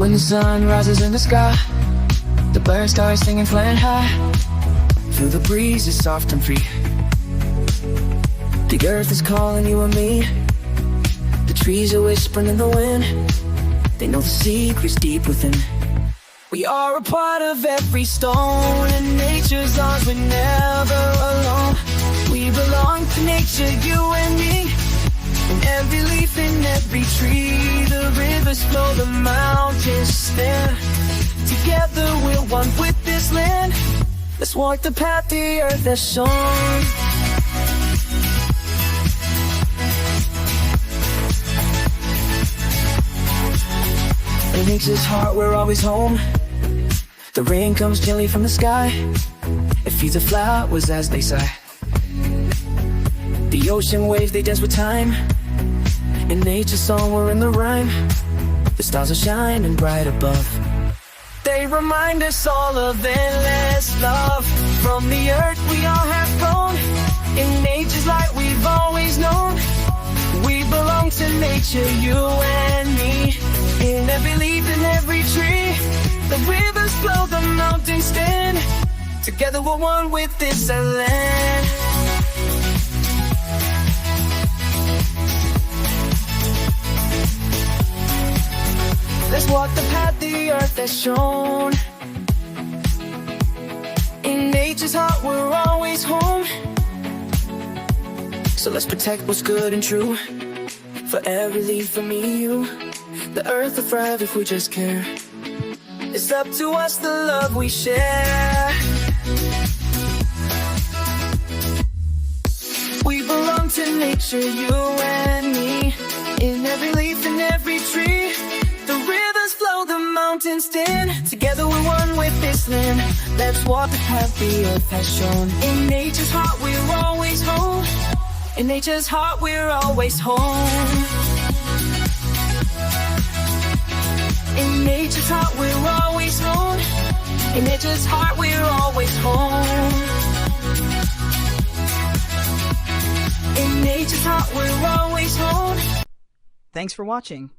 When the sun rises in the sky, the birds start singing flying high. Feel the breeze is soft and free. The earth is calling you and me. The trees are whispering in the wind. They know the secrets deep within. We are a part of every stone, and nature's ours, we're never alone. We belong to nature, you and me. In every leaf, in every tree, the rivers flow, the mountains stand. Together we're one with this land. Let's walk the path the earth has shown. In nature's heart, we're always home. The rain comes gently from the sky. It feeds the flowers as they sigh. The ocean waves, they dance with time. In nature's song, we're in the rhyme. The stars are shining bright above. They remind us all of endless love. From the earth we all have grown. In nature's light we've always known. We belong to nature, you and me. In every leaf, in every tree, the rivers flow, the mountains stand. Together we're one with this land. Let's walk the path the earth has shown. In nature's heart we're always home. So let's protect what's good and true. For every leaf, for me and you. The earth will thrive if we just care. It's up to us, the love we share. We belong to nature, you and me. In every leaf, in every tree, the rivers flow, the mountains stand. Together we're one with this land. Let's walk the path the earth has shown. In nature's heart we're always home. In nature's heart we're always home. In nature's heart we're always home. In nature's heart we're always home. In nature's heart we're always home. Thanks for watching.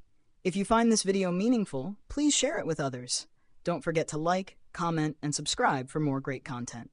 If you find this video meaningful, please share it with others. Don't forget to like, comment, and subscribe for more great content.